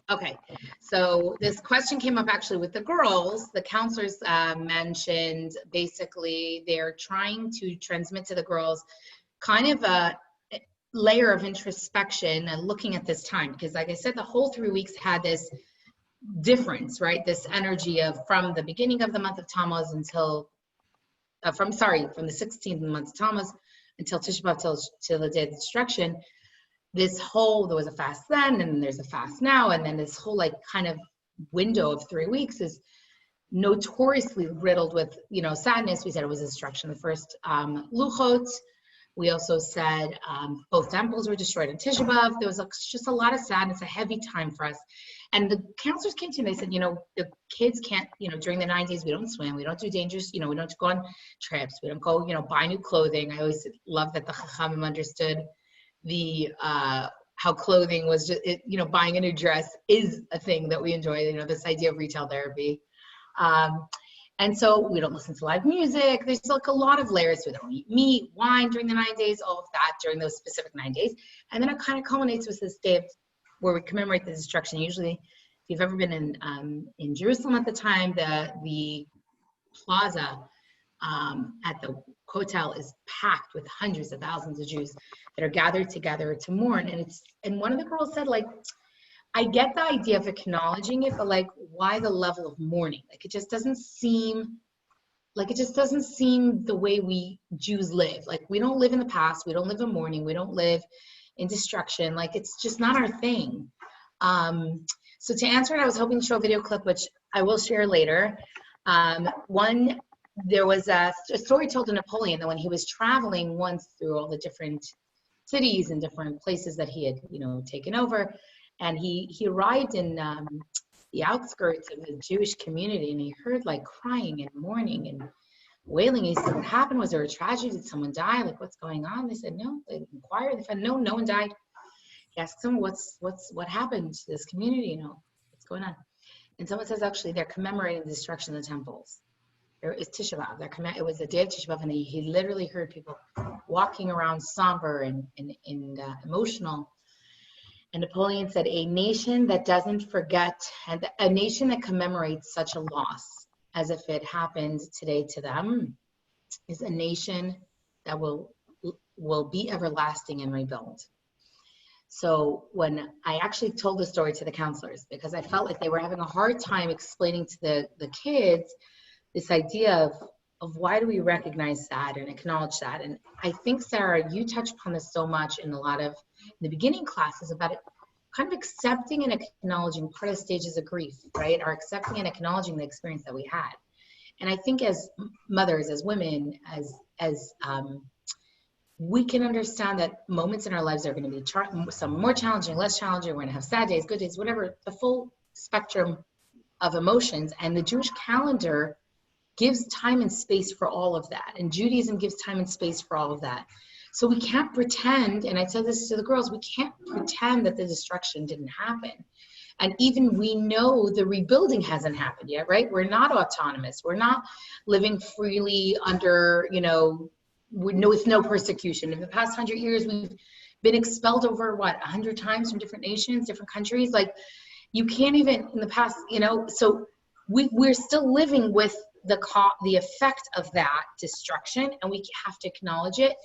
Okay, so this question came up actually with the girls. The counselors mentioned basically they're trying to transmit to the girls kind of a layer of introspection and looking at this time, because like I said, the whole 3 weeks had this difference, right? This energy of from the beginning of the month of Tammuz until from the 16th month of Tammuz until Tisha B'Av, till the day of destruction. This whole, there was a fast then, and there's a fast now, and then this whole like kind of window of 3 weeks is notoriously riddled with, you know, sadness. We said it was destruction. The first luchot. We also said both temples were destroyed on Tisha B'Av. There was just a lot of sadness, a heavy time for us. And the counselors came to me, they said, you know, the kids can't, you know, during the 9 days, we don't swim, we don't do dangerous, you know, we don't go on trips, we don't go, you know, buy new clothing. I always love that the Chachamim understood the how clothing was just, you know, buying a new dress is a thing that we enjoy, you know, this idea of retail therapy. And so we don't listen to live music. There's like a lot of layers. We don't eat meat, wine during the 9 days, all of that during those specific 9 days. And then it kind of culminates with this day where we commemorate the destruction. Usually, if you've ever been in Jerusalem at the time, the plaza at the Kotel is packed with hundreds of thousands of Jews that are gathered together to mourn. And one of the girls said, like, I get the idea of acknowledging it, but like, why the level of mourning? Like, it just doesn't seem the way we Jews live. Like, we don't live in the past. We don't live in mourning. We don't live in destruction. Like, it's just not our thing. So to answer it, I was hoping to show a video clip, which I will share later. There was a story told of Napoleon that when he was traveling once through all the different cities and different places that he had, you know, taken over, and he arrived in the outskirts of the Jewish community, and he heard like crying and mourning and wailing. He said, "What happened? Was there a tragedy? Did someone die? Like, what's going on?" They said, "No." They inquired. They said, "No, no one died." He asked them, what happened to this community? You know, what's going on?" And someone says, actually, they're commemorating the destruction of the temples. There is Tisha B'Av. It was the day of Tisha B'Av, and he literally heard people walking around somber and emotional. And Napoleon said, a nation that doesn't forget, and a nation that commemorates such a loss as if it happened today to them, is a nation that will be everlasting and rebuilt. So when I actually told the story to the counselors, because I felt like they were having a hard time explaining to the kids this idea of why do we recognize that and acknowledge that. And I think, Sarah, you touched upon this so much in a lot of the beginning classes about it, kind of accepting and acknowledging part of the stages of grief, right? Or accepting and acknowledging the experience that we had. And I think as mothers, as women, as we can understand that moments in our lives are going to be some more challenging, less challenging. We're going to have sad days, good days, whatever, the full spectrum of emotions. And the Jewish calendar gives time and space for all of that. And Judaism gives time and space for all of that. So we can't pretend, and I said this to the girls, we can't pretend that the destruction didn't happen. And even we know the rebuilding hasn't happened yet, right? We're not autonomous. We're not living freely under, you know, with no persecution. In the past 100 years, we've been expelled over, 100 times from different nations, different countries. Like, you can't even, in the past, you know, so we're still living with the effect of that destruction, and we have to acknowledge it.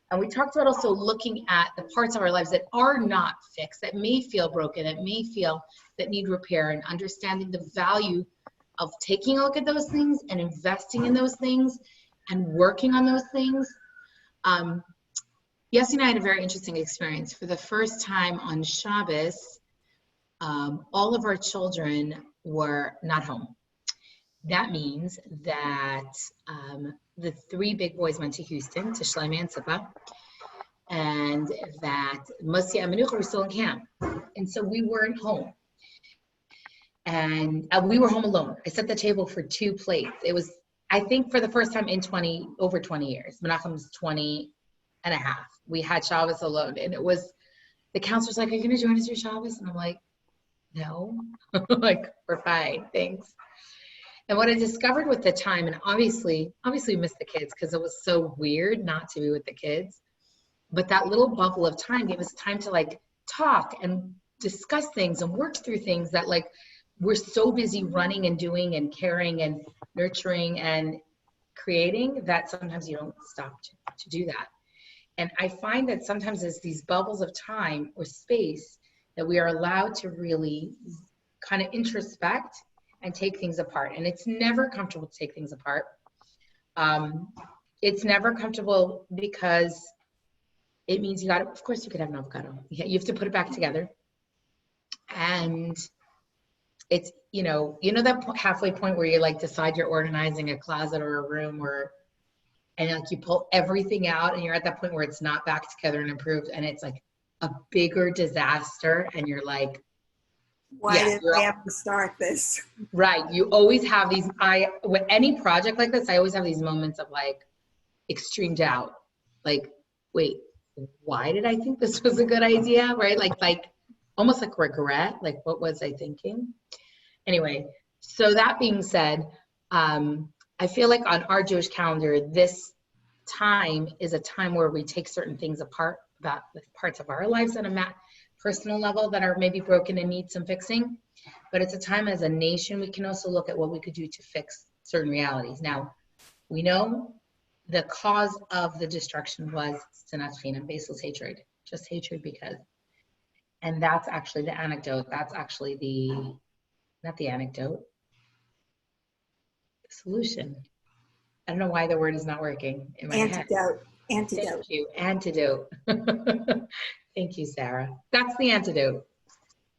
And we talked about also looking at the parts of our lives that are not fixed, that may feel broken, that may feel that need repair, and understanding the value of taking a look at those things and investing in those things and working on those things. Yessi and I had a very interesting experience. For the first time on Shabbos, all of our children were not home. That means that the 3 big boys went to Houston, to Shlomo and Tzippa, and that Moshe and Menucha were still in camp. And so we weren't home. And we were home alone. I set the table for 2 plates. It was, I think, for the first time in over 20 years. Menachem's 20 and a half. We had Shabbos alone. And it was, the counselor's like, "Are you going to join us for Shabbos?" And I'm like, "No." Like, "We're fine, thanks." And what I discovered with the time, and obviously we missed the kids because it was so weird not to be with the kids, but that little bubble of time gave us time to like talk and discuss things and work through things that like we're so busy running and doing and caring and nurturing and creating that sometimes you don't stop to do that. And I find that sometimes there's these bubbles of time or space that we are allowed to really kind of introspect and take things apart. And it's never comfortable to take things apart. It's never comfortable because it means you got to, of course you could have an avocado. You have to put it back together. And it's, that halfway point where you like decide you're organizing a closet or a room and like you pull everything out and you're at that point where it's not back together and improved. And it's like a bigger disaster. And you're like, why did I have to start this? Right. You always have these, with any project like this, I always have these moments of like extreme doubt. Like, wait, why did I think this was a good idea? Right. Like almost like regret. Like, what was I thinking? Anyway, so that being said, I feel like on our Jewish calendar, this time is a time where we take certain things apart about the parts of our lives on a personal level that are maybe broken and need some fixing. But it's a time as a nation, we can also look at what we could do to fix certain realities. Now, we know the cause of the destruction was sinat chinam, baseless hatred, just hatred because. And that's actually the anecdote. That's actually not the anecdote, the solution. I don't know why the word is not working in my head. Antidote. Thank you. Antidote. Thank you, Sarah. That's the antidote.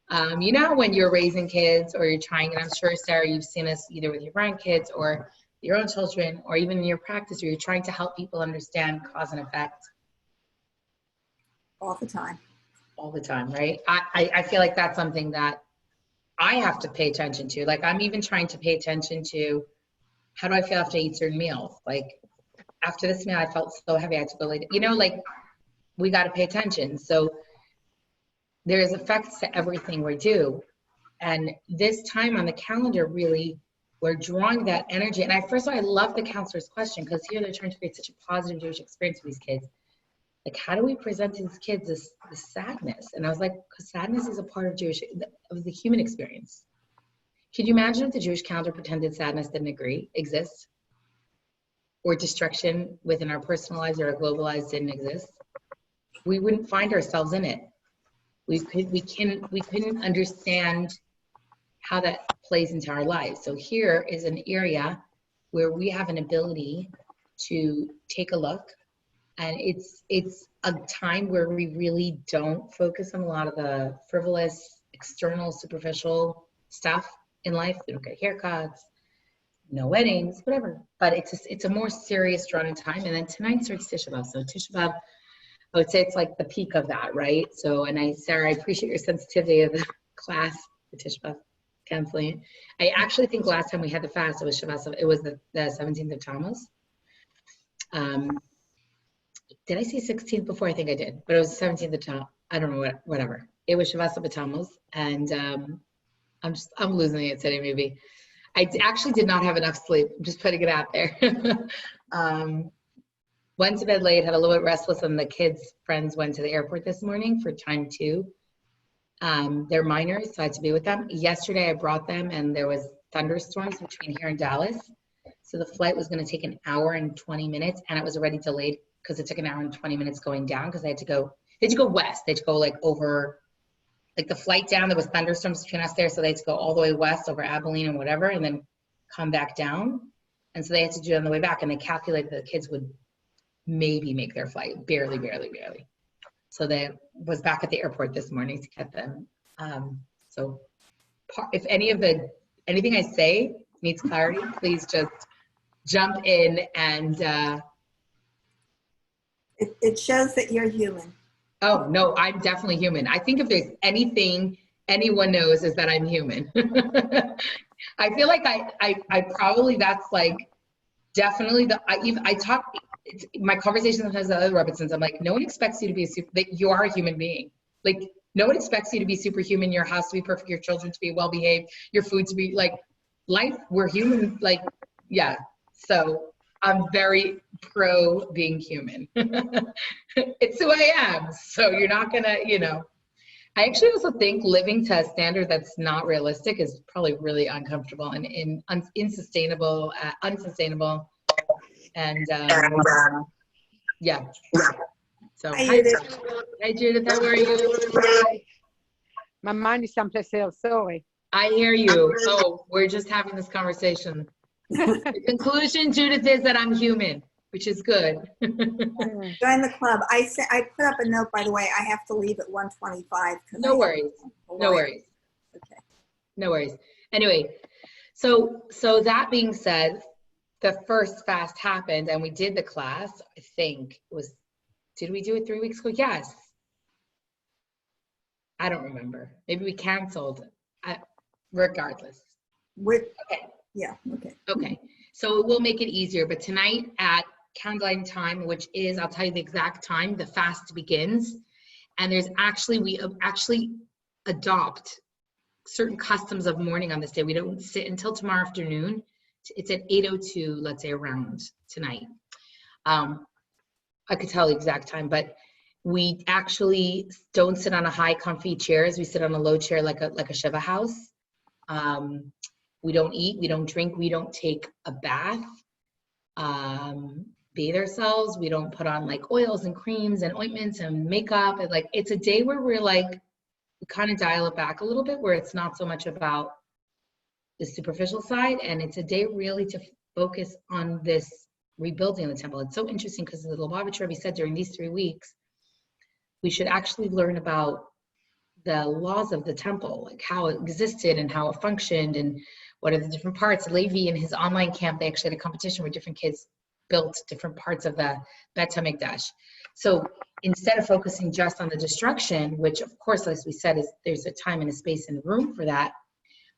When you're raising kids or you're trying, and I'm sure, Sarah, you've seen this either with your grandkids or your own children, or even in your practice where you're trying to help people understand cause and effect. All the time. All the time, right? I feel like that's something that I have to pay attention to. Like, I'm even trying to pay attention to how do I feel after I eat certain meals? Like, after this meal, I felt so heavy, I had to go late. Like, we got to pay attention. So there's effects to everything we do. And this time on the calendar, really, we're drawing that energy. And first of all, I love the counselor's question, because here they're trying to create such a positive Jewish experience for these kids. Like, how do we present to these kids this sadness? And I was like, because sadness is a part of the human experience. Could you imagine if the Jewish calendar pretended sadness didn't exist? Or destruction within our personal lives or our global lives didn't exist? We wouldn't find ourselves in it. We couldn't understand how that plays into our lives. So here is an area where we have an ability to take a look, and it's a time where we really don't focus on a lot of the frivolous, external, superficial stuff in life. We don't get haircuts, no weddings, whatever. But it's a more serious, drawn-in time. And then tonight starts Tisha B'Av. So Tisha B'Av, I would say it's like the peak of that, right? So, Sarah, I appreciate your sensitivity of the class for Tisha B'Av counseling. I actually think last time we had the fast, it was Shabbat. It was the 17th of Tammuz. Did I say 16th before? I think I did, but it was 17th of Tammuz. I don't know, whatever. It was Shabbat B'Tammuz, and I'm losing it today, maybe. I actually did not have enough sleep. I'm just putting it out there. Went to bed late, had a little bit restless, and the kids' friends went to the airport this morning for time 2. They're minors, so I had to be with them. Yesterday, I brought them, and there was thunderstorms between here and Dallas. So the flight was going to take an hour and 20 minutes, and it was already delayed because it took an hour and 20 minutes going down because they had to go west. They had to go like over, like the flight down, there was thunderstorms between us there, so they had to go all the way west over Abilene and whatever, and then come back down. And so they had to do it on the way back, and they calculated that the kids would maybe make their flight, barely. So they was back at the airport this morning to get them. So if anything I say needs clarity, please just jump in and. It shows that you're human. Oh, no, I'm definitely human. I think if there's anything anyone knows is that I'm human. I feel like I probably, that's like definitely I talk, my conversation sometimes with other Robinsons, I'm like, no one expects you to be that you are a human being. Like, no one expects you to be superhuman, your house to be perfect, your children to be well-behaved, your food to be like, life, we're human, like, yeah. So I'm very pro being human. It's who I am. So you're not gonna, I actually also think living to a standard that's not realistic is probably really uncomfortable and unsustainable, and yeah. So Hi, Judith. Hi Judith, how are you? My mind is someplace else. Sorry. I hear you. Oh, we're just having this conversation. The conclusion, Judith, is that I'm human, which is good. Join the club. I put up a note, by the way. I have to leave at 1:25. No worries. No worries. Okay. No worries. Anyway, so that being said, the first fast happened and we did the class. I think it was, did we do it 3 weeks ago? Yes. I don't remember. Maybe we canceled. Regardless. Okay. Yeah. Okay. Okay. So we'll make it easier. But tonight at candlelight time, which is, I'll tell you the exact time, the fast begins. And we actually adopt certain customs of mourning on this day. We don't sit until tomorrow afternoon. It's at 8:02, let's say, around tonight. I could tell the exact time, but we actually don't sit on a high comfy chairs. We sit on a low chair like a Shiva house. We don't eat, we don't drink, we don't take a bath, bathe ourselves. We don't put on like oils and creams and ointments and makeup. And like, it's a day where we're like, we kind of dial it back a little bit, where it's not so much about the superficial side. And it's a day really to focus on this rebuilding the temple. It's so interesting because the Lubavitch Rebbe said during these 3 weeks, we should actually learn about the laws of the temple, like how it existed and how it functioned and what are the different parts. Levi in his online camp, they actually had a competition where different kids built different parts of the Bet HaMikdash. So instead of focusing just on the destruction, which of course, as we said, is there's a time and a space and room for that,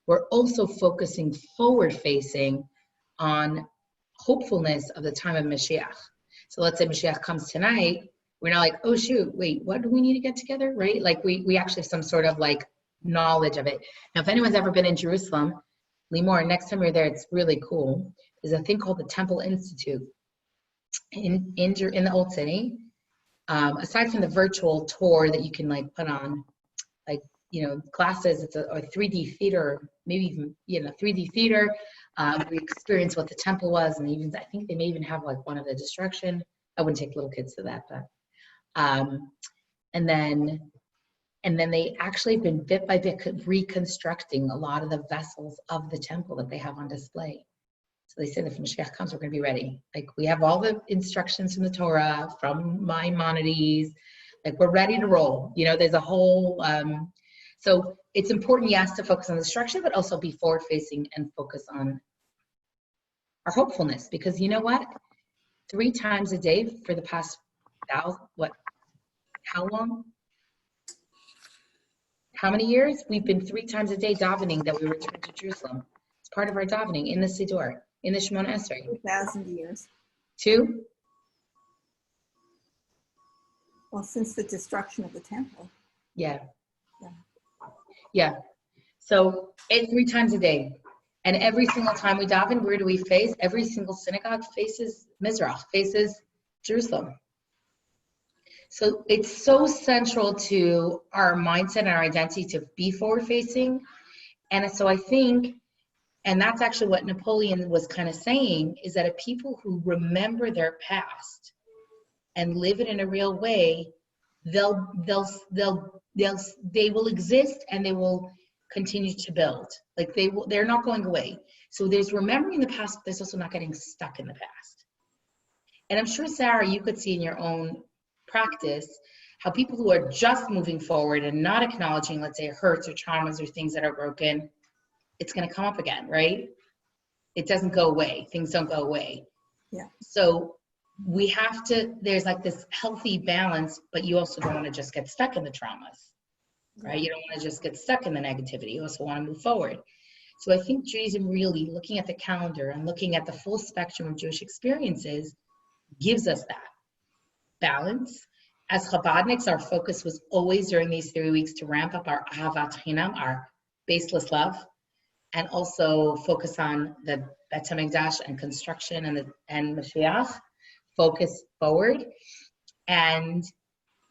we're also focusing forward facing on hopefulness of the time of Mashiach. So let's say Mashiach comes tonight, we're not like, oh shoot, wait, what do we need to get together, right? Like we actually have some sort of like knowledge of it. Now, if anyone's ever been in Jerusalem, Limor, next time you're there, it's really cool. There's a thing called the Temple Institute in the Old City. Aside from the virtual tour that you can like put on, like, you know, classes, it's a 3D theater, maybe even, you know, 3D theater. We experience what the temple was, and even I think they may even have like one of the destruction. I wouldn't take little kids to that, but and then they actually have been bit by bit reconstructing a lot of the vessels of the temple that they have on display. So they say that when Mashiach comes, we're going to be ready. Like we have all the instructions from the Torah, from Maimonides, like we're ready to roll. You know, there's a whole, so it's important, yes, to focus on the structure, but also be forward facing and focus on our hopefulness. Because you know what? 3 times a day for the past, how long? How many years? We've been 3 times a day davening that we return to Jerusalem. It's part of our davening in the Siddur, in the Shemona Esrei. 2,000 years. 2? Well, since the destruction of the temple. Yeah. So it's 3 times a day. And every single time we daven, where do we face? Every single synagogue faces Mizrach, faces Jerusalem. So it's so central to our mindset and our identity to be forward facing. And so I think, and that's actually what Napoleon was kind of saying, is that if people who remember their past and live it in a real way, they will exist and they will continue to build. Like they're not going away. So there's remembering the past, but there's also not getting stuck in the past. And I'm sure, Sarah, you could see in your own practice how people who are just moving forward and not acknowledging, let's say, hurts or traumas or things that are broken, it's going to come up again, right? It doesn't go away. Things don't go away. Yeah. So we have to, there's like this healthy balance, but you also don't want to just get stuck in the traumas, right? You don't want to just get stuck in the negativity. You also want to move forward. So I think Judaism, really looking at the calendar and looking at the full spectrum of Jewish experiences, gives us that balance. As Chabadniks, our focus was always during these 3 weeks to ramp up our Ahavat Chinam, our baseless love, and also focus on the Bet HaMikdash and construction and Mashiach, focus forward. And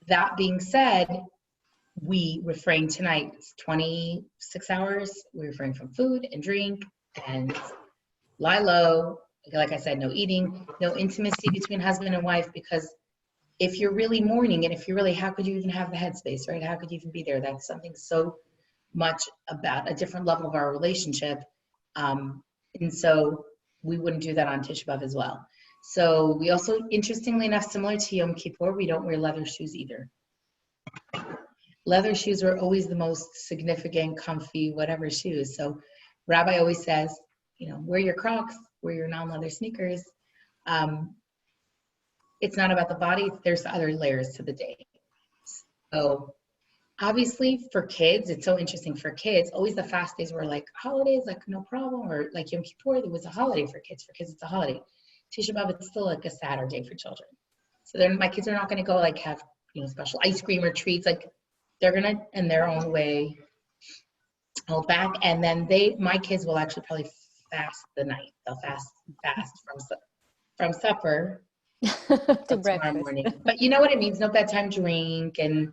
that being said, we refrain tonight. It's 26 hours. We refrain from food and drink and lie low. Like I said, no eating, no intimacy between husband and wife, because if you're really mourning and if you're really, how could you even have the headspace, right? How could you even be there? That's something so much about a different level of our relationship. And so we wouldn't do that on Tisha B'Av as well. So we also, interestingly enough, similar to Yom Kippur, we don't wear leather shoes either. Leather shoes are always the most significant, comfy, whatever shoes. So Rabbi always says, wear your Crocs, wear your non-leather sneakers. It's not about the body. There's other layers to the day. So obviously for kids, it's so interesting for kids. Always the fast days were like holidays, like no problem. Or like Yom Kippur, there was a holiday for kids. For kids, it's a holiday. Tisha B'Av, it's still like a Saturday for children. So then my kids are not going to go like have, special ice cream or treats. Like they're going to, in their own way, hold back. And then my kids will actually probably fast the night. They'll fast from supper to breakfast. Morning. But you know what it means? No bedtime drink. And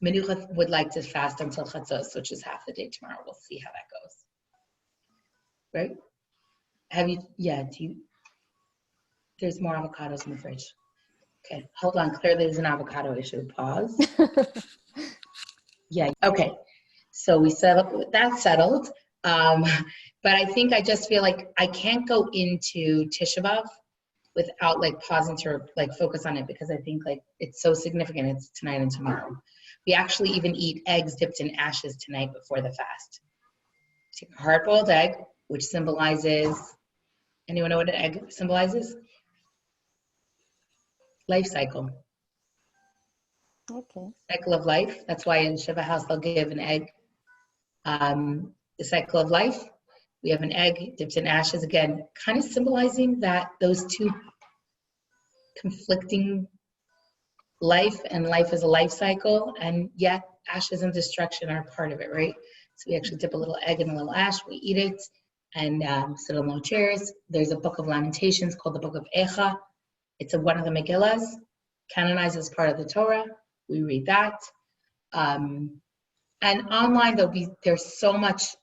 Menucha would like to fast until Chatzos, which is half the day tomorrow. We'll see how that goes. Right? There's more avocados in the fridge. Okay, hold on. Clearly there's an avocado issue. Pause. Yeah, okay. So we settled, that's settled. But I think I just feel like I can't go into Tisha B'Av without like pausing to like focus on it, because I think like it's so significant. It's tonight and tomorrow. We actually even eat eggs dipped in ashes tonight before the fast. Take a hard-boiled egg, which symbolizes, anyone know what an egg symbolizes? Life cycle. Okay. Cycle of life. That's why in Shiva House they'll give an egg. The cycle of life. We have an egg dipped in ashes, again, kind of symbolizing that those two conflicting life, and life is a life cycle, and yet ashes and destruction are part of it, right? So we actually dip a little egg in a little ash, we eat it, and sit on low chairs. There's a book of Lamentations called the Book of Echa. It's one of the Megillas, canonized as part of the Torah. We read that. And online, there's so much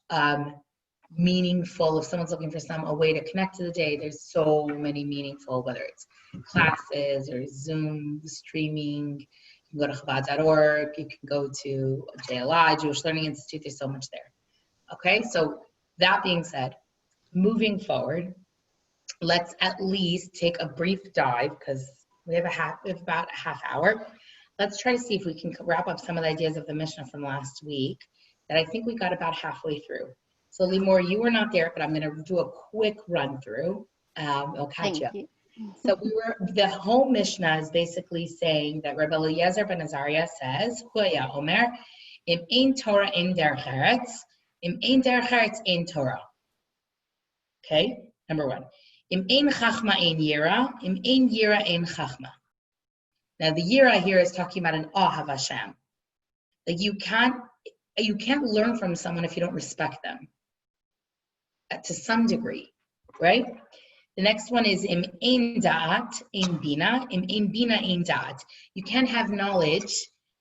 meaningful, if someone's looking for a way to connect to the day, there's so many meaningful, whether it's classes or Zoom streaming. You can go to Chabad.org, you can go to JLI, Jewish Learning Institute, there's so much there. Okay, so that being said, moving forward, let's at least take a brief dive, because we have about a half hour. Let's try to see if we can wrap up some of the ideas of the Mishnah from last week that I think we got about halfway through. So Limor, you were not there, but I'm going to do a quick run through. I'll catch you up. So the whole Mishnah is basically saying that Rabbi Eliezer ben Azariah says, Huya Omer, im ein Torah ein derech eretz, im ein derech eretz ein Torah. Okay, number one. Im ein chachma ein yira, im ein yira ein chachma. Now the yira here is talking about an awe of Hashem. Like you can't learn from someone if you don't respect them. To some degree, right? The next one is im ein da'at ein bina, im ein bina ein da'at. You can't have knowledge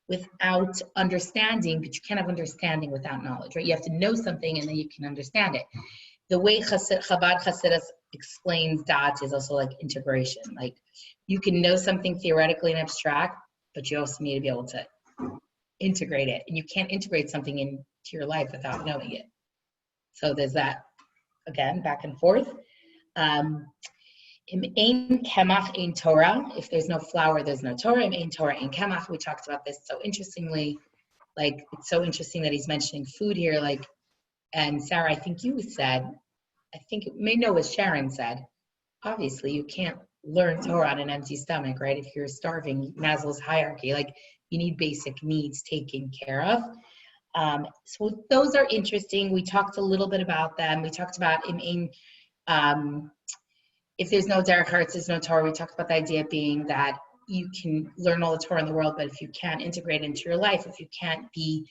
without understanding, but you can't have understanding without knowledge, right? You have to know something and then you can understand it. The way Chabad Hasidus explains da'at is also like integration. Like you can know something theoretically and abstract, but you also need to be able to integrate it. And you can't integrate something into your life without knowing it. So there's that. Again, back and forth. Im ein kemach ein Torah. If there's no flour, there's no Torah. Im ein Torah ein kemach. We talked about this so interestingly. Like it's so interesting that he's mentioning food here. Like, and Sarah, I think you said, it was Sharon said, obviously you can't learn Torah on an empty stomach, right? If you're starving, Maslow's hierarchy, like you need basic needs taken care of. So those are interesting. We talked a little bit about them. We talked about if there's no derech eretz, there's no Torah. We talked about the idea being that you can learn all the Torah in the world, but if you can't integrate it into your life, if you can't be,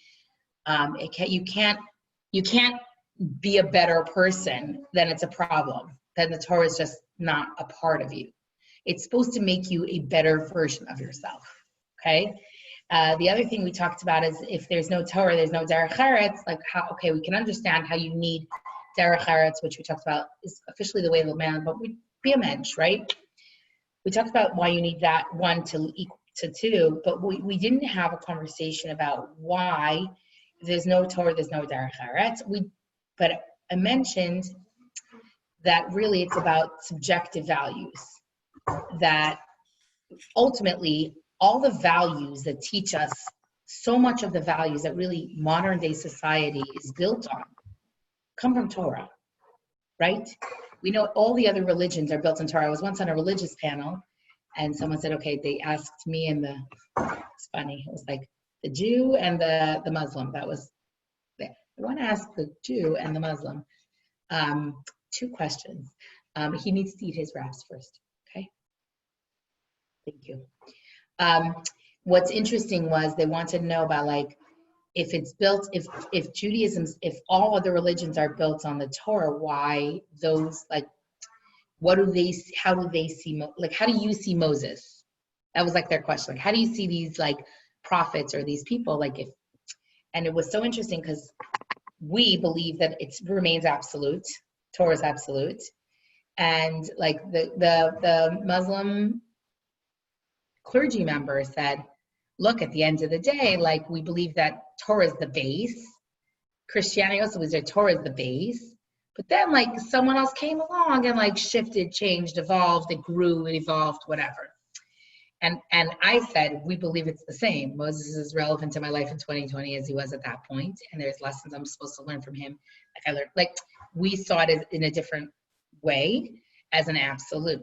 you can't be a better person, then it's a problem. Then the Torah is just not a part of you. It's supposed to make you a better version of yourself. Okay. The other thing we talked about is if there's no Torah, there's no derech eretz. Like how? Okay, we can understand how you need derech eretz, which we talked about is officially the way of the man, but we be a mensch, right? We talked about why you need that one to equal to two, but we didn't have a conversation about why there's no Torah, there's no derech eretz. But I mentioned that really it's about subjective values, that ultimately all the values that teach us, so much of the values that really modern day society is built on come from Torah, right? We know all the other religions are built on Torah. I was once on a religious panel and someone said, okay, they asked me and it's funny, it was like the Jew and the Muslim. That was, I want to ask the Jew and the Muslim two questions. He needs to eat his wraps first, okay? Thank you. What's interesting was they wanted to know about like, if it's built, if Judaism, if all other religions are built on the Torah, why those, like, how do they see, like, how do you see Moses? That was like their question. Like, how do you see these like prophets or these people? Like and it was so interesting because we believe that it remains absolute. Torah is absolute. And like the Muslim clergy member said, look, at the end of the day, like we believe that Torah is the base. Christianity also believes that Torah is the base. But then like someone else came along and like shifted, changed, evolved, it grew, it evolved, whatever. And I said, we believe it's the same. Moses is relevant to my life in 2020 as he was at that point. And there's lessons I'm supposed to learn from him. Like I learned, like we saw it as, in a different way as an absolute.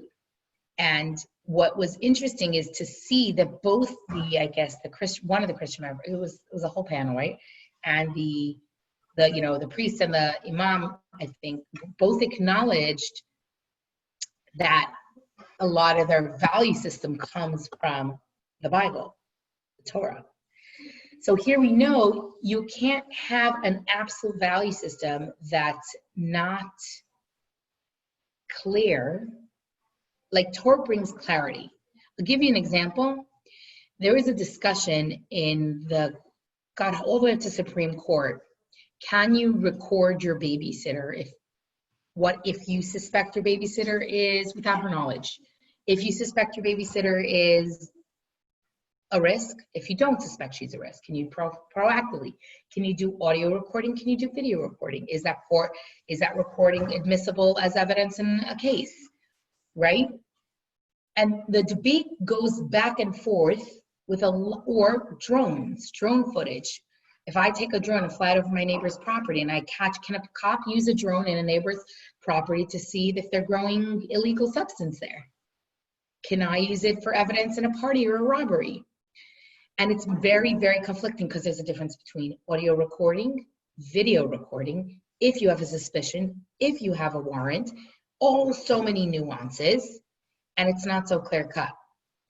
And what was interesting is to see that both the, I guess, the Christian, one of the Christian members, it was a whole panel, right? And the priest and the imam, I think, both acknowledged that a lot of their value system comes from the Bible, the Torah. So here we know you can't have an absolute value system that's not clear. Like Torah brings clarity. I'll give you an example. There is a discussion in got all the way up to Supreme Court. Can you record your babysitter if you suspect your babysitter is without her knowledge? If you suspect your babysitter is a risk, if you don't suspect she's a risk, can you proactively? Can you do audio recording? Can you do video recording? Is that recording admissible as evidence in a case? Right? And the debate goes back and forth or drone footage. If I take a drone and fly it over my neighbor's property and can a cop use a drone in a neighbor's property to see if they're growing illegal substance there? Can I use it for evidence in a party or a robbery? And it's very, very conflicting because there's a difference between audio recording, video recording, if you have a suspicion, if you have a warrant, so many nuances, and it's not so clear cut.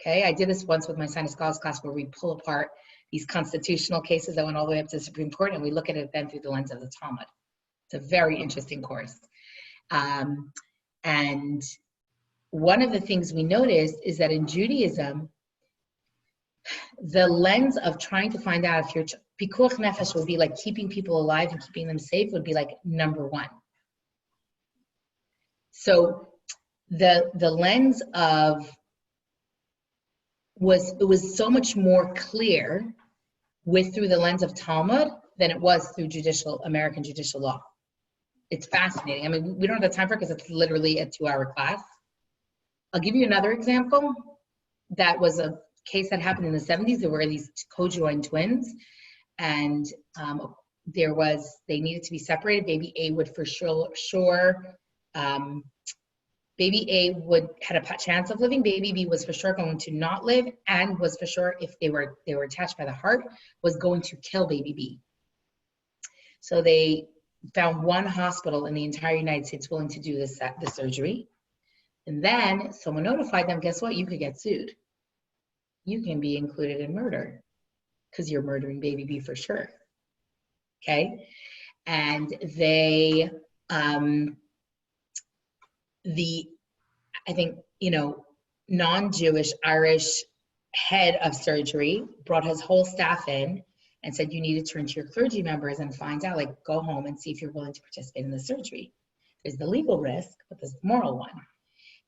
Okay, I did this once with my Sinus Scholars class where we pull apart these constitutional cases that went all the way up to the Supreme Court, and we look at it then through the lens of the Talmud. It's a very interesting course. And one of the things we noticed is that in Judaism, the lens of trying to find out if your pikuach nefesh would be like keeping people alive and keeping them safe would be like number one. So the lens of it was so much more clear through the lens of Talmud than it was through American judicial law. It's fascinating. I mean, we don't have the time for it because it's literally a 2-hour class. I'll give you another example. That was a case that happened in the 70s. There were these co-joined twins, and they needed to be separated. Baby A would for sure baby A had a chance of living. Baby B was for sure going to not live, and was for sure, if they were attached by the heart, was going to kill baby B. So they found one hospital in the entire United States willing to do the surgery. And then someone notified them, guess what? You could get sued. You can be included in murder because you're murdering baby B for sure. Okay? And they, I think, non-Jewish, Irish, head of surgery brought his whole staff in and said, you need to turn to your clergy members and find out, like, go home and see if you're willing to participate in the surgery. There's the legal risk, but there's the moral one.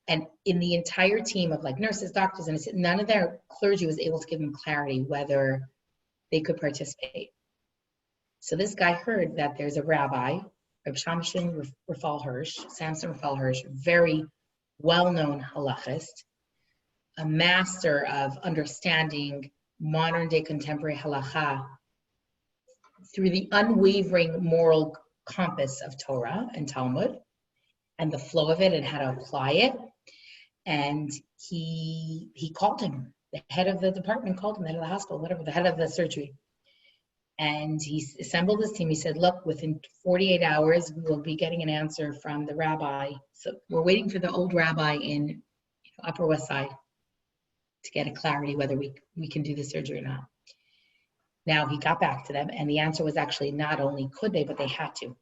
And in the entire team of like nurses, doctors, and none of their clergy was able to give them clarity whether they could participate. So this guy heard that there's a rabbi, Reb Samson Raphael Hirsch, very well-known halachist, a master of understanding modern day contemporary halacha through the unwavering moral compass of Torah and Talmud and the flow of it and how to apply it. And he called him, the head of the department called him, the head of the hospital, whatever, the head of the surgery. And he assembled his team. He said, look, within 48 hours, we'll be getting an answer from the rabbi. So we're waiting for the old rabbi in Upper West Side to get a clarity whether we can do the surgery or not. Now he got back to them, and the answer was actually not only could they, but they had to.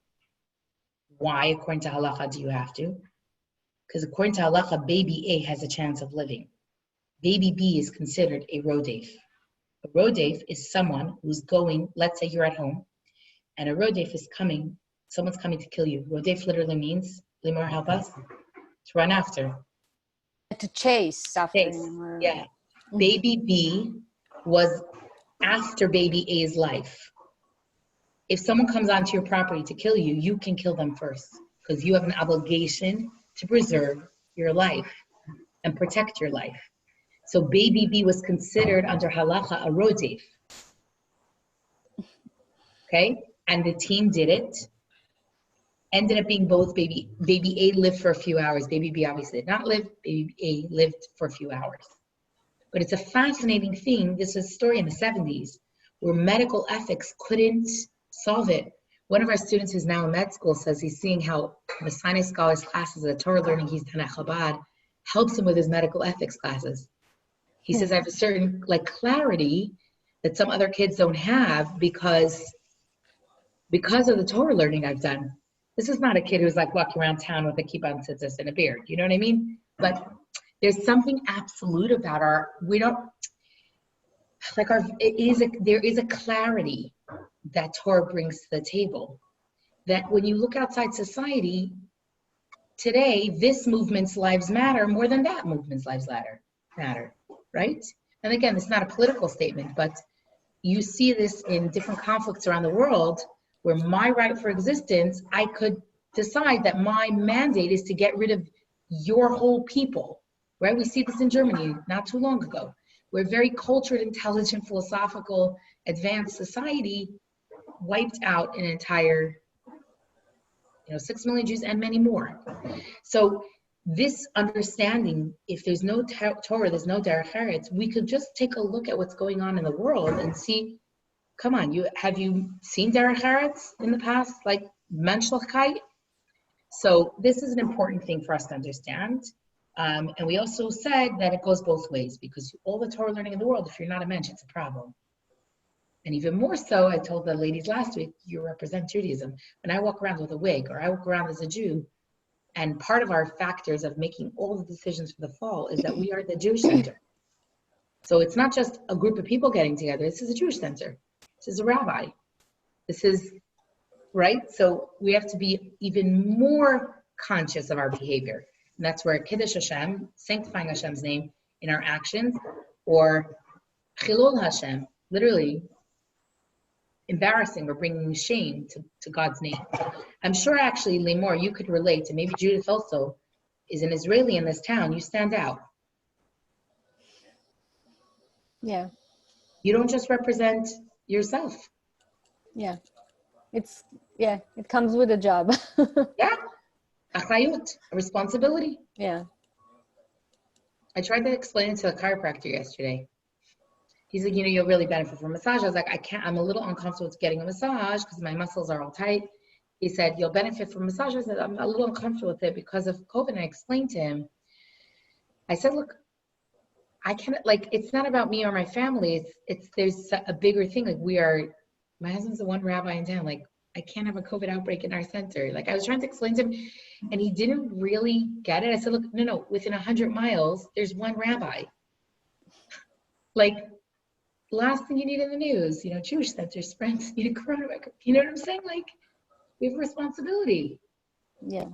Why, according to halacha, do you have to? Because according to halacha, baby A has a chance of living. Baby B is considered a rodef. A rodef is someone who's going, let's say you're at home, and a rodef is coming, someone's coming to kill you. Rodef literally means, Limor, help us, to run after. To chase after Chase. him. Or... Yeah. Baby B was after baby A's life. If someone comes onto your property to kill you, you can kill them first because you have an obligation to preserve your life and protect your life. So baby B was considered under halacha a rodef. Okay? And the team did it. Ended up being both. Baby A lived for a few hours. Baby B obviously did not live. Baby A lived for a few hours. But it's a fascinating thing. This is a story in the 70s where medical ethics couldn't solve it. One of our students who's now in med school says he's seeing how the Sinai Scholars classes, the Torah learning he's done at Chabad, helps him with his medical ethics classes. He says, I have a certain clarity that some other kids don't have because of the Torah learning I've done. This is not a kid who's walking around town with a kippah and tzitzis and a beard. You know what I mean? But there's something absolute about there is a clarity that Torah brings to the table. That when you look outside society, today, this movement's lives matter more than that movement's lives matter, right? And again, it's not a political statement, but you see this in different conflicts around the world where my right for existence, I could decide that my mandate is to get rid of your whole people, right? We see this in Germany not too long ago. We're a very cultured, intelligent, philosophical, advanced society wiped out an entire 6 million Jews and many more. So this understanding, if there's no Torah, there's no derech eretz, we could just take a look at what's going on in the world and see, come on, have you seen derech eretz in the past, like menschlichkeit? So this is an important thing for us to understand. And we also said that it goes both ways because all the Torah learning in the world, if you're not a mensch, it's a problem. And even more so, I told the ladies last week, you represent Judaism. When I walk around with a wig or I walk around as a Jew, and part of our factors of making all the decisions for the fall is that we are the Jewish center. So it's not just a group of people getting together. This is a Jewish center. This is a rabbi. This is, right? So we have to be even more conscious of our behavior. And that's where Kiddush Hashem, sanctifying Hashem's name in our actions, or Chilul Hashem, literally embarrassing or bringing shame to God's name. I'm sure actually, Limor, you could relate to, maybe Judith also is an Israeli in this town. You stand out. Yeah. You don't just represent yourself. Yeah. It comes with a job. Yeah. Achayut, a responsibility. Yeah. I tried to explain it to a chiropractor yesterday. He's like, you'll really benefit from massage. I was like, I'm a little uncomfortable with getting a massage because my muscles are all tight. He said, you'll benefit from massage. I said, I'm a little uncomfortable with it because of COVID. And I explained to him, I said, look, I can't, it's not about me or my family. There's a bigger thing. My husband's the one rabbi in town. I can't have a COVID outbreak in our center. I was trying to explain to him and he didn't really get it. I said, look, no, within 100 miles, there's one rabbi. Like, last thing you need in the news, Jewish center spreads, coronavirus. You know what I'm saying? Like, we have a responsibility. Yeah,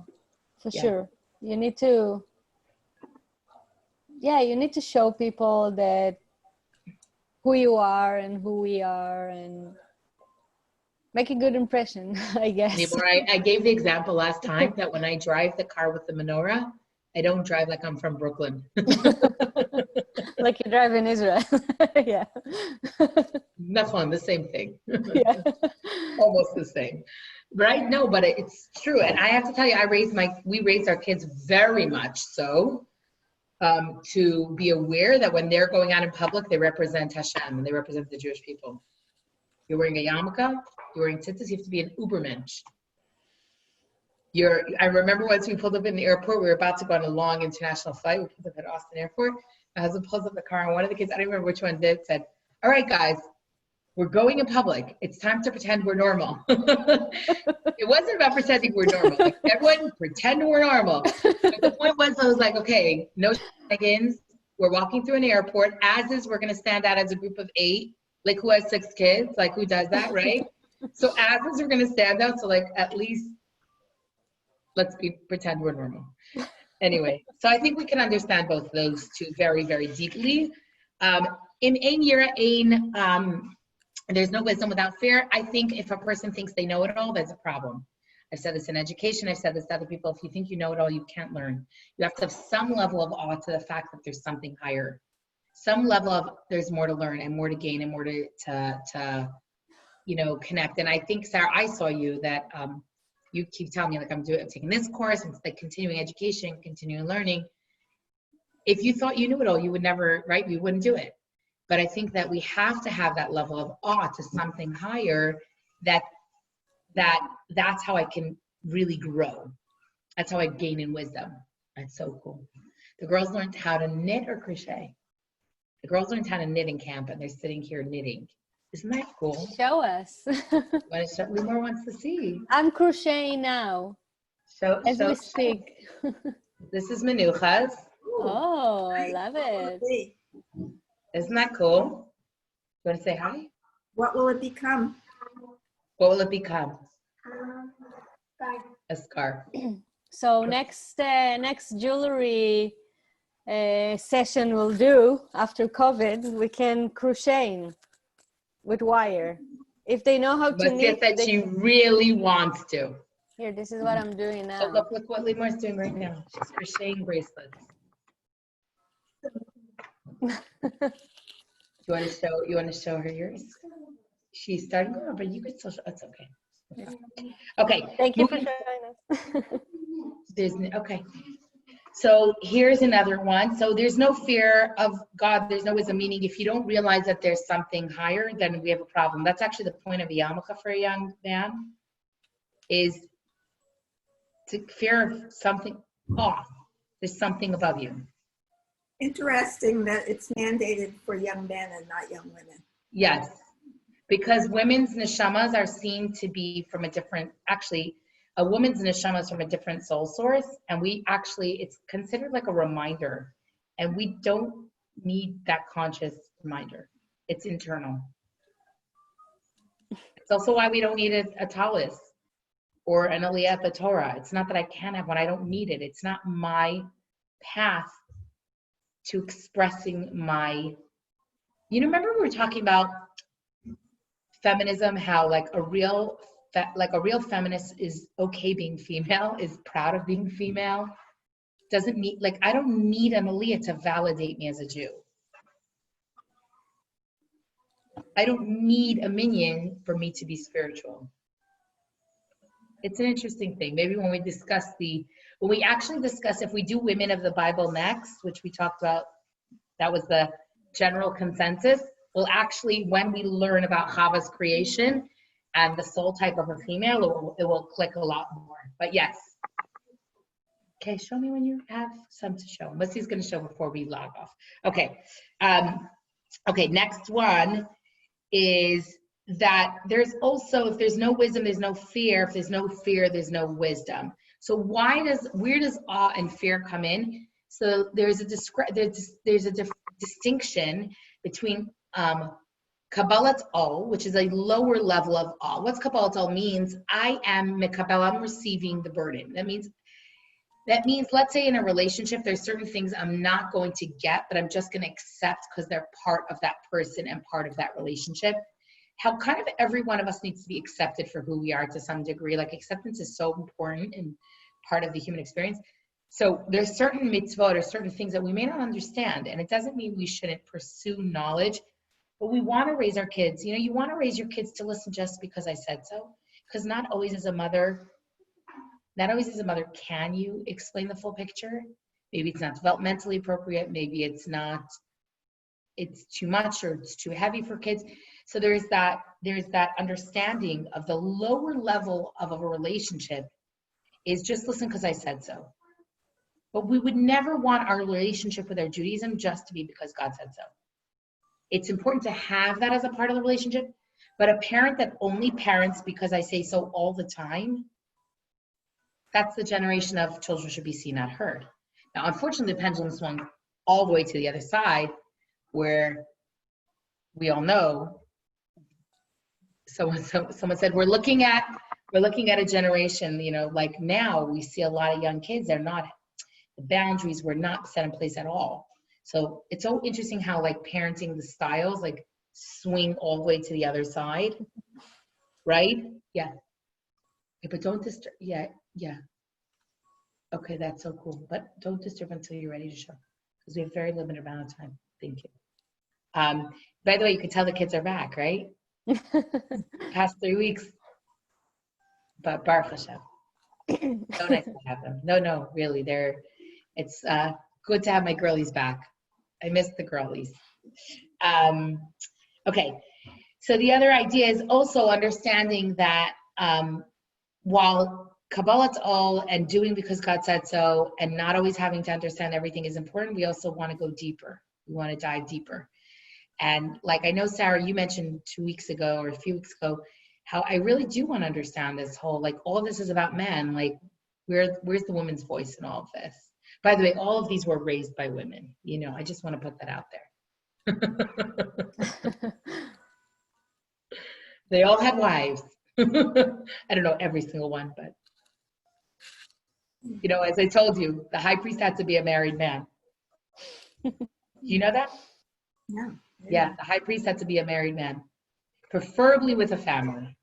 for Yeah. sure. You need to, you need to show people that who you are and who we are and make a good impression, I guess. Anymore. I gave the example last time that when I drive the car with the menorah, I don't drive like I'm from Brooklyn. Like you drive in Israel. Yeah. Nothing, the same thing. Yeah. Almost the same. Right? No, but it's true. And I have to tell you, we raised our kids very much so to be aware that when they're going out in public, they represent Hashem and they represent the Jewish people. You're wearing a yarmulke, you're wearing tzitzis, you have to be an ubermensch. I remember once we pulled up in the airport, we were about to go on a long international flight. We pulled up at Austin Airport. My husband pulls up the car, and one of the kids, I don't remember which one did, said, "All right, guys, we're going in public. It's time to pretend we're normal." It wasn't about pretending we're normal. Like, everyone pretend we're normal. But the point was, I was like, okay, no shenanigans. We're walking through an airport. As is, we're going to stand out as a group of 8. Like, who has 6 kids? Like, who does that, right? So as is, we're going to stand out. So, like, at least let's pretend we're normal. Anyway, so I think we can understand both those two very, very deeply. In Ein Yira Ein, there's no wisdom without fear. I think if a person thinks they know it all, there's a problem. I've said this in education. I've said this to other people. If you think you know it all, you can't learn. You have to have some level of awe to the fact that there's something higher. Some level of there's more to learn and more to gain and more to connect. And I think, Sarah, I saw you that you keep telling me, like, I'm taking this course, and it's like continuing education, continuing learning. If you thought you knew it all, you would never, right? You wouldn't do it. But I think that we have to have that level of awe to something higher that's how I can really grow. That's how I gain in wisdom. That's so cool. The girls learned how to knit or crochet. The girls learned how to knit in camp, and they're sitting here knitting. Isn't that cool? Show us. Limor wants to see. I'm crocheting now. As we speak. This is Menuchas. Oh, I love it. Isn't that cool? You want to say hi? What will it become? What will it become? A scarf. So next jewelry session we'll do after COVID, we can crochet with wire. If they know how to knit. But that she really wants to. Here, this is what I'm doing now. So look what Limor's doing right now. She's crocheting bracelets. You want to show her yours? She's starting over, but you could still show. It's okay. Okay. Thank you for showing us. Okay. So here's another one. So there's no fear of God. There's no wisdom. Meaning, if you don't realize that there's something higher, then we have a problem. That's actually the point of a yarmulke for a young man, is to fear of something off. There's something above you. Interesting that it's mandated for young men and not young women. Yes, because women's neshamas are seen to be from a different, actually, a woman's neshama is from a different soul source, and it's considered like a reminder, and we don't need that conscious reminder. It's internal. It's also why we don't need a talis or an aliyah the Torah. It's not that I can't have one, I don't need it. It's not my path to expressing my, remember we were talking about feminism, how like a real feminist is okay being female, is proud of being female, doesn't need, like, I don't need an aliyah to validate me as a Jew. I don't need a minyan for me to be spiritual. It's an interesting thing. Maybe when we actually discuss if we do Women of the Bible next, which we talked about, that was the general consensus, we'll actually, when we learn about Chava's creation and the soul type of a female, it will click a lot more. But yes. Okay, show me when you have some to show. Mussy's going to show before we log off. Okay. Okay, next one is that there's also, if there's no wisdom, there's no fear. If there's no fear, there's no wisdom. So where does awe and fear come in? So there's a distinction between Kabbalat Ol, which is a lower level of all. What's Kabbalat Ol means? I am Mekabel, I'm receiving the burden. That means, let's say in a relationship, there's certain things I'm not going to get, but I'm just going to accept because they're part of that person and part of that relationship. How kind of every one of us needs to be accepted for who we are to some degree. Like acceptance is so important and part of the human experience. So there's certain mitzvot or certain things that we may not understand. And it doesn't mean we shouldn't pursue knowledge, but we want to raise our kids. You know, you want to raise your kids to listen just because I said so. Because not always as a mother, can you explain the full picture. Maybe it's not developmentally appropriate. Maybe it's too much or it's too heavy for kids. So there's that understanding of the lower level of a relationship is just listen because I said so. But we would never want our relationship with our Judaism just to be because God said so. It's important to have that as a part of the relationship, but a parent that only parents because I say so all the time, that's the generation of children should be seen, not heard. Now, unfortunately, the pendulum swung all the way to the other side, where we all know. Someone said we're looking at a generation. You know, like now we see a lot of young kids. The boundaries were not set in place at all. So it's so interesting how like parenting, the styles like swing all the way to the other side, right? Yeah. But don't disturb. Yeah. Okay, that's so cool. But don't disturb until you're ready to show, because we have very limited amount of time. Thank you. By the way, you can tell the kids are back, right? Past 3 weeks. But Baruch Hashem. So nice to have them. No, really, it's good to have my girlies back. I miss the girlies. Okay, so the other idea is also understanding that while Kabbalat Ol and doing because God said so and not always having to understand everything is important, we also want to go deeper. We want to dive deeper. And like I know, Sarah, you mentioned 2 weeks ago or a few weeks ago, how I really do want to understand this whole, like all of this is about men. Like where's the woman's voice in all of this? By the way, all of these were raised by women. You know, I just want to put that out there. They all had wives. I don't know every single one, but you know, as I told you, the high priest had to be a married man. Do you know that? Yeah. Yeah, the high priest had to be a married man, preferably with a family,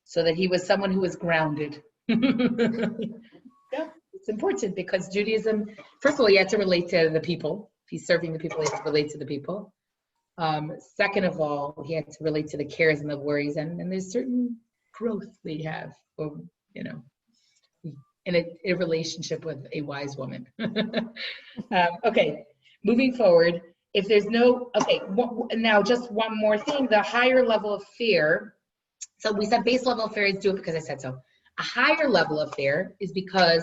so that he was someone who was grounded. Yeah, it's important because Judaism, first of all, you have to relate to the people. If he's serving the people, he has to relate to the people. Second of all, he had to relate to the cares and the worries, and there's certain growth we have, or, you know, in a relationship with a wise woman. Okay, moving forward. If there's no, okay, now just one more thing, the higher level of fear. So we said base level of fear is do it because I said so. A higher level of fear is because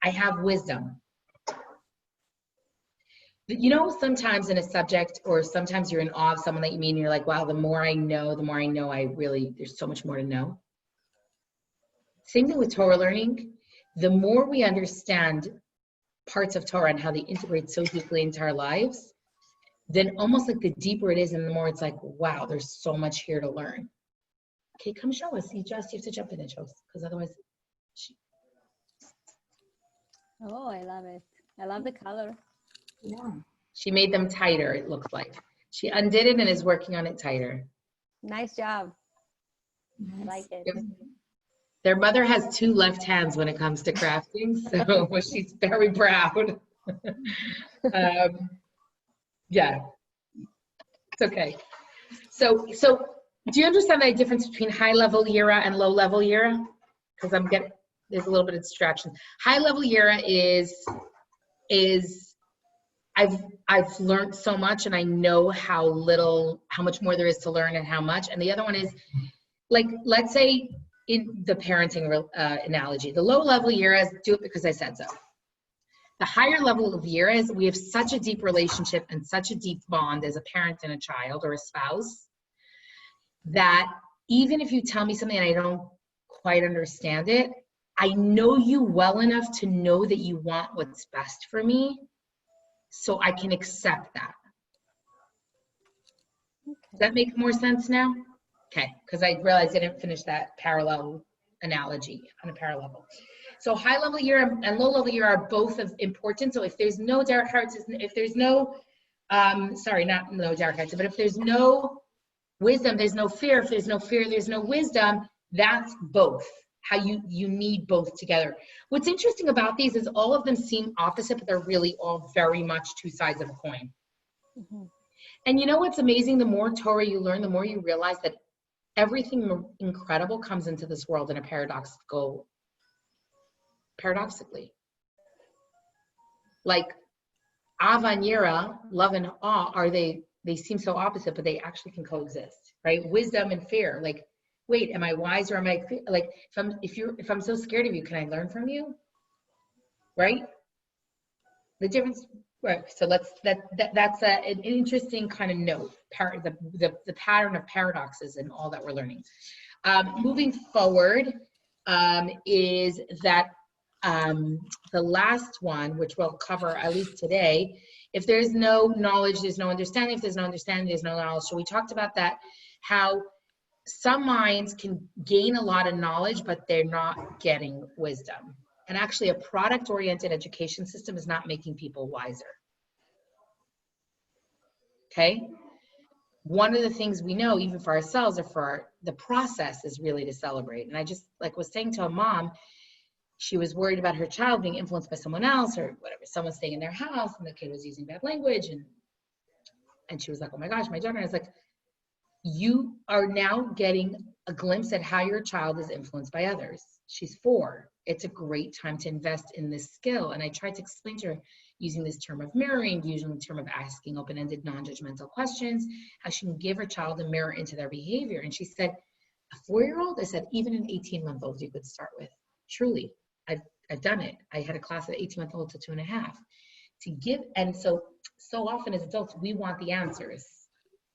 I have wisdom. You know, sometimes in a subject, or sometimes you're in awe of someone that you meet and you're like, wow, the more I know, there's so much more to know. Same thing with Torah learning. The more we understand parts of Torah and how they integrate so deeply into our lives, then almost like the deeper it is and the more it's like, wow, there's so much here to learn. Okay, come show us. You have to jump in and show us, because otherwise. Oh, I love it. I love the color. Yeah. She made them tighter, it looks like. She undid it and is working on it tighter. Nice job. I like it. Their mother has 2 left hands when it comes to crafting, so she's very proud. Yeah, it's okay. So do you understand the difference between high-level Yira and low-level Yira? Because there's a little bit of distraction. High-level Yira is I've learned so much and I know how much more there is to learn and how much. And the other one is, like, let's say in the parenting analogy, the low-level Yira is do it because I said so. The higher level of Yira is we have such a deep relationship and such a deep bond as a parent and a child or a spouse that even if you tell me something and I don't quite understand it, I know you well enough to know that you want what's best for me, so I can accept that. Does that make more sense now? Okay, because I realized I didn't finish that parallel analogy on a parallel level. So high level year and low level year are both of important. So if there's no Derek Hartz, if there's no, sorry, not no Derek Hartz, but if there's no wisdom, there's no fear. If there's no fear, there's no wisdom. That's both. How you need both together. What's interesting about these is all of them seem opposite, but they're really all very much two sides of a coin. Mm-hmm. And you know what's amazing? The more Torah you learn, the more you realize that everything incredible comes into this world in a paradoxically. Like Ava and Yira, love and awe, they seem so opposite, but they actually can coexist, right? Wisdom and fear. Like, wait, am I wise or am I like, if I'm so scared of you, can I learn from you? Right? The difference, right? So that's an interesting kind of note. The pattern of paradoxes and all that we're learning. Moving forward is that the last one, which we'll cover at least today. If there's no knowledge, there's no understanding. If there's no understanding, there's no knowledge. So we talked about that, how some minds can gain a lot of knowledge, but they're not getting wisdom. And actually, a product-oriented education system is not making people wiser. Okay? One of the things we know, even for ourselves or for the process, is really to celebrate. And I just was saying to a mom, she was worried about her child being influenced by someone else or whatever, someone staying in their house and the kid was using bad language. And she was like, oh my gosh, my daughter. And I was like, you are now getting a glimpse at how your child is influenced by others. She's 4. It's a great time to invest in this skill. And I tried to explain to her using this term of mirroring, using the term of asking open-ended, non-judgmental questions, how she can give her child a mirror into their behavior. And she said, a 4-year-old? I said, even an 18-month-old you could start with. Truly, I've done it. I had a class of 18-month-old to 2.5 to give. And so often as adults, we want the answers.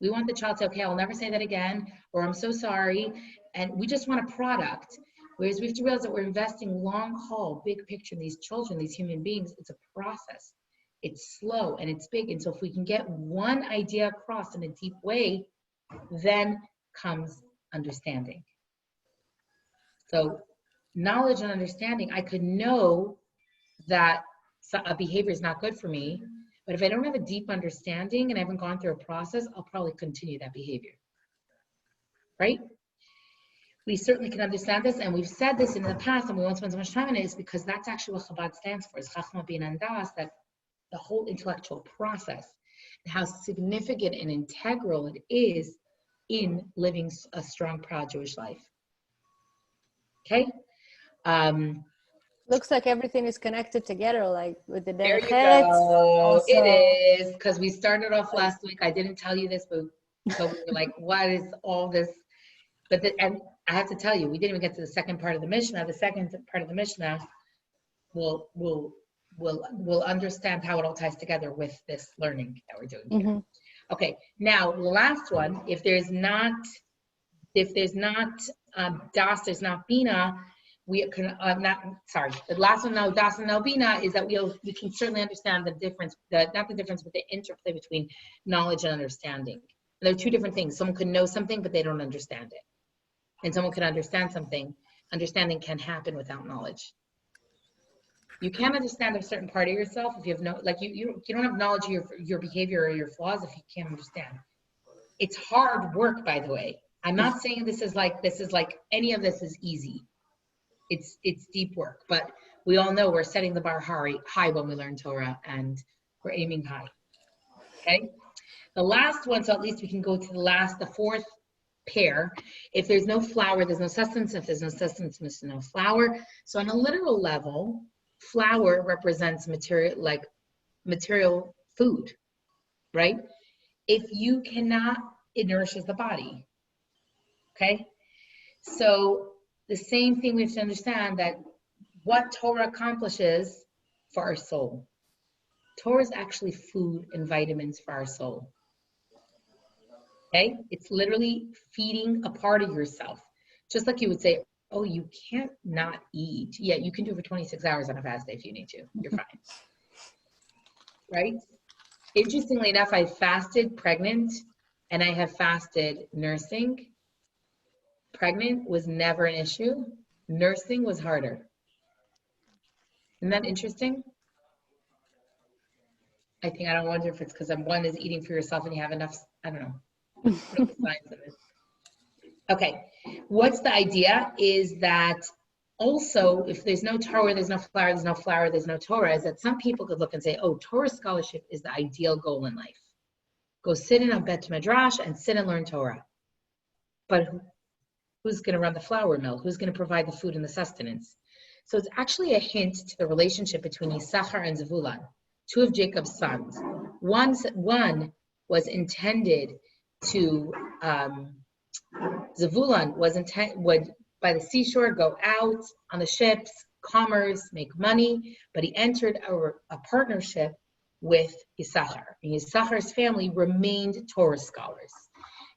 We want the child to say, okay, I'll never say that again, or I'm so sorry. And we just want a product. Whereas we have to realize that we're investing long haul, big picture in these children, these human beings. It's a process. It's slow and it's big. And so if we can get one idea across in a deep way, then comes understanding. So knowledge and understanding, I could know that a behavior is not good for me, but if I don't have a deep understanding and I haven't gone through a process, I'll probably continue that behavior, right? We certainly can understand this, and we've said this in the past, and we won't spend so much time on it, is because that's actually what Chabad stands for, is Chachma Bin and Das, that the whole intellectual process, and how significant and integral it is in living a strong, proud Jewish life. Okay? Looks like everything is connected together, like with the There you Derech go. It is, because we started off last week. I didn't tell you this, but so we were like, what is all this? And I have to tell you, we didn't even get to the second part of the Mishnah. The second part of the Mishnah we'll understand how it all ties together with this learning that we're doing here. Mm-hmm. Okay, now the last one, if there's not Das, there's not Bina, we can the last one, no Das and no Bina, is that we can certainly understand the difference, not the difference, but the interplay between knowledge and understanding. And they're two different things. Someone can know something, but they don't understand it. And someone can understand something. Understanding can happen without knowledge. You can't understand a certain part of yourself if you have you don't have knowledge of your behavior or your flaws if you can't understand. It's hard work, by the way. I'm not saying this is like any of this is easy. It's deep work, but we all know we're setting the bar high when we learn Torah, and we're aiming high. Okay? The last one, so at least we can go to the fourth pair. If there's no flour, there's no sustenance. If there's no sustenance, there's no flour. So on a literal level, flour represents material food, right? If you cannot, it nourishes the body. Okay? So the same thing we have to understand, that what Torah accomplishes for our soul. Torah is actually food and vitamins for our soul. Okay? It's literally feeding a part of yourself. Just like you would say, oh, you can't not eat. Yeah, you can do it for 26 hours on a fast day if you need to. You're fine. Right? Interestingly enough, I fasted pregnant and I have fasted nursing. Pregnant was never an issue. Nursing was harder. Isn't that interesting? I don't wonder if it's because one is eating for yourself and you have enough, I don't know. What are the signs of it? Okay, what's the idea is that also, if there's no Torah, there's no flour, there's no flour, there's no Torah, is that some people could look and say, oh, Torah scholarship is the ideal goal in life. Go sit in a Bet Midrash and sit and learn Torah. But who's going to run the flour mill? Who's going to provide the food and the sustenance? So it's actually a hint to the relationship between Yisachar and Zevulun, two of Jacob's sons. One was intended to, Zevulun would by the seashore go out on the ships, commerce, make money, but he entered a partnership with Yisachar. And Yisachar's family remained Torah scholars.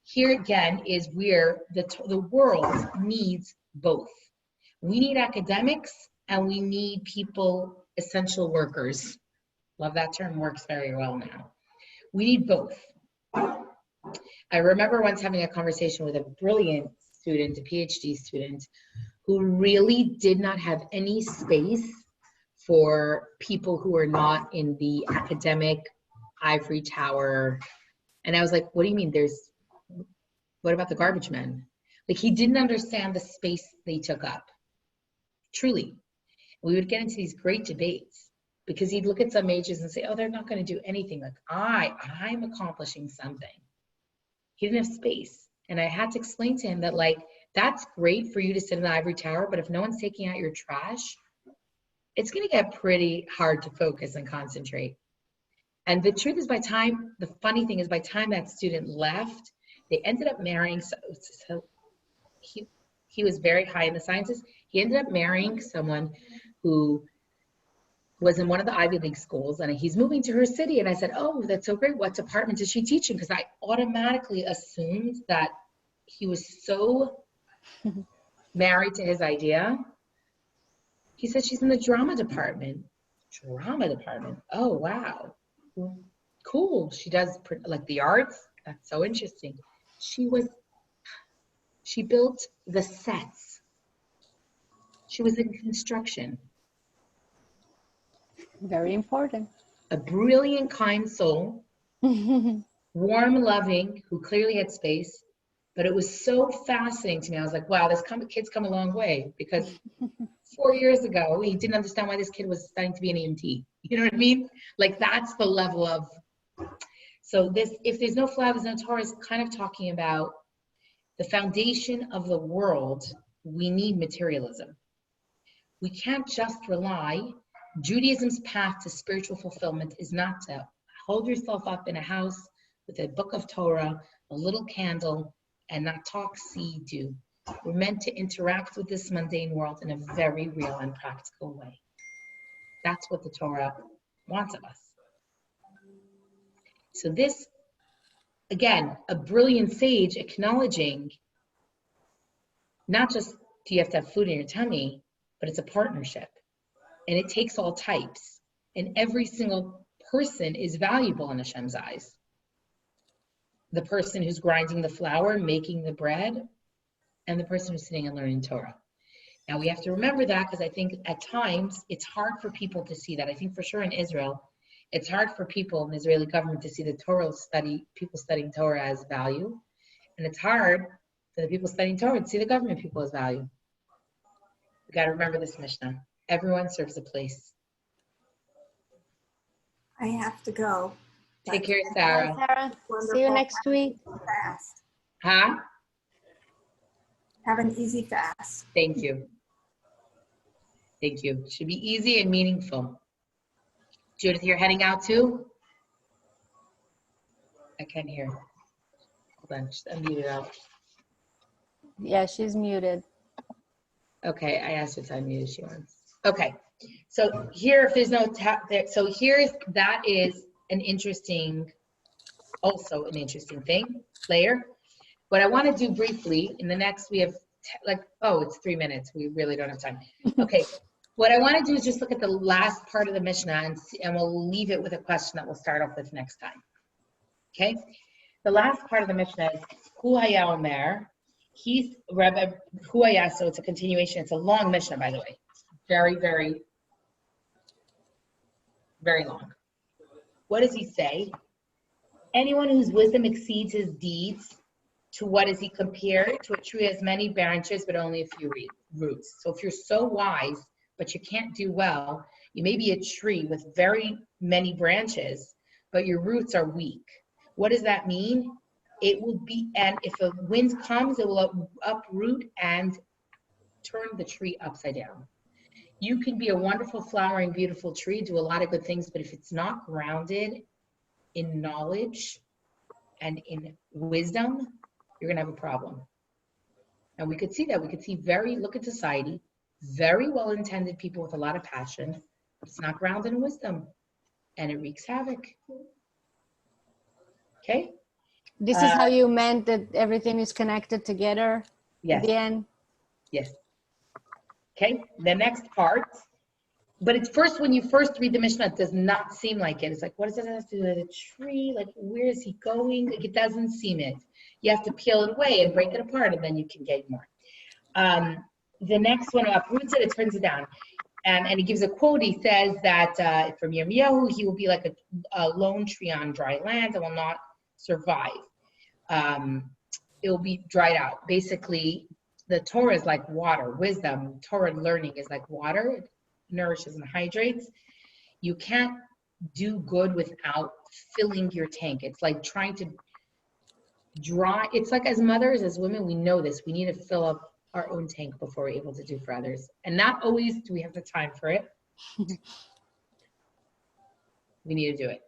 Here again is where the world needs both. We need academics and we need people, essential workers. Love that term, works very well now. We need both. I remember once having a conversation with a brilliant student, a PhD student, who really did not have any space for people who are not in the academic ivory tower. And I was like, what do you mean what about the garbage men? Like, he didn't understand the space they took up. Truly. We would get into these great debates because he'd look at some ages and say, oh, they're not going to do anything. Like, I'm accomplishing something. He didn't have space. And I had to explain to him that, like, that's great for you to sit in the ivory tower, but if no one's taking out your trash, it's going to get pretty hard to focus and concentrate. And the truth is, the funny thing is, by the time that student left, they ended up marrying, so he was very high in the sciences. He ended up marrying someone who was in one of the Ivy League schools, and he's moving to her city. And I said, oh, that's so great. What department is she teaching? Because I automatically assumed that he was so married to his idea. He said, she's in the drama department. Drama department. Oh, wow. Cool. She does like the arts. That's so interesting. She built the sets. She was in construction. Very important. A brilliant, kind soul, warm, loving, who clearly had space. But it was so fascinating to me. I was like, wow, this kid's come a long way, because 4 years ago, he didn't understand why this kid was studying to be an EMT. You know what I mean? Like, that's the level of, so this, if there's no flour, there's no Torah, is kind of talking about the foundation of the world. We need materialism. We can't just rely. Judaism's path to spiritual fulfillment is not to hold yourself up in a house with a book of Torah, a little candle, and not talk, see, do. We're meant to interact with this mundane world in a very real and practical way. That's what the Torah wants of us. So this, again, a brilliant sage acknowledging not just do you have to have food in your tummy, but it's a partnership. And it takes all types. And every single person is valuable in Hashem's eyes. The person who's grinding the flour, making the bread, and the person who's sitting and learning Torah. Now we have to remember that, because I think at times it's hard for people to see that. I think for sure in Israel, it's hard for people in the Israeli government to see the people studying Torah as value. And it's hard for the people studying Torah to see the government people as value. We got to remember this Mishnah. Everyone serves a place. I have to go. Take care, Sarah. Sarah, see you next week. Fast. Huh? Have an easy fast. Thank you. Thank you. Should be easy and meaningful. Judith, you're heading out too? I can't hear. Hold on, just unmute it out. Yeah, she's muted. Okay, I asked her to unmute if she wants. Okay, so here, if there's no tap there, so that is also an interesting layer. What I want to do briefly in the next, we have it's 3 minutes. We really don't have time. Okay, what I want to do is just look at the last part of the Mishnah, and we'll leave it with a question that we'll start off with next time. Okay, the last part of the Mishnah is Hu Haya Omer. He's Rabbi Hu Haya, so it's a continuation. It's a long Mishnah, by the way. Very, very, very long. What does he say? Anyone whose wisdom exceeds his deeds, to what is he compared? To a tree has many branches, but only a few roots. So if you're so wise, but you can't do well, you may be a tree with very many branches, but your roots are weak. What does that mean? It will be, and if a wind comes, it will uproot and turn the tree upside down. You can be a wonderful, flowering, beautiful tree, do a lot of good things, but if it's not grounded in knowledge and in wisdom, you're going to have a problem. And we could see that. We could see look at society, very well-intended people with a lot of passion, but it's not grounded in wisdom, and it wreaks havoc. Okay? This is how you meant that everything is connected together Yes. at the end? Yes. Okay, the next part, but it's first, when you first read the Mishnah, it does not seem like it. It's like, what does it have to do with a tree? Like, where is he going? Like, it doesn't seem it. You have to peel it away and break it apart, and then you can get more. The next one uproots it, it turns it down. And he gives a quote. He says that from Yirmiyahu, he will be like a lone tree on dry land and will not survive. It will be dried out. Basically, the Torah is like water. Wisdom, Torah learning is like water. It nourishes and hydrates. You can't do good without filling your tank. It's like trying to draw. It's like, as mothers, as women, we know this. We need to fill up our own tank before we're able to do for others. And not always do we have the time for it. We need to do it.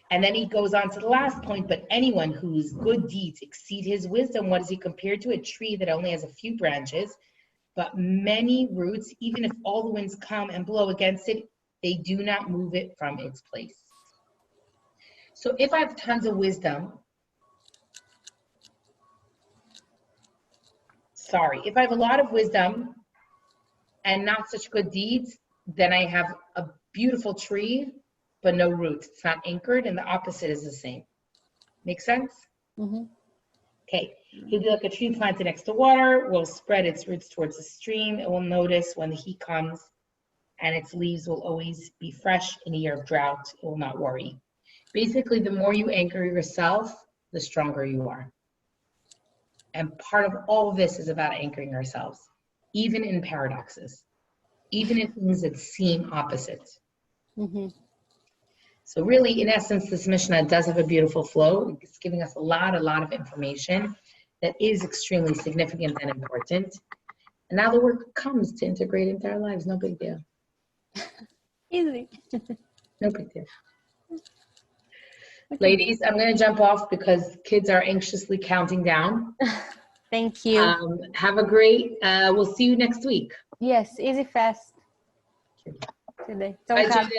And then he goes on to the last point, but anyone whose good deeds exceed his wisdom, what is he compared to? A tree that only has a few branches, but many roots. Even if all the winds come and blow against it, they do not move it from its place. So if I have tons of wisdom, if I have a lot of wisdom and not such good deeds, then I have a beautiful tree, but no roots. It's not anchored, and the opposite is the same. Make sense? Mm-hmm. Okay. He'll be like a tree planted next to water, will spread its roots towards the stream. It will notice when the heat comes, and its leaves will always be fresh in a year of drought. It will not worry. Basically, the more you anchor yourself, the stronger you are. And part of all of this is about anchoring ourselves, even in paradoxes, even in things that seem opposite. Mm-hmm. So really, in essence, this Mishnah does have a beautiful flow. It's giving us a lot of information that is extremely significant and important. And now the work comes to integrate into our lives. No big deal. Easy. No big deal. Ladies, I'm going to jump off because kids are anxiously counting down. Thank you. Have a great, we'll see you next week. Yes, easy fast today. Bye, Judith.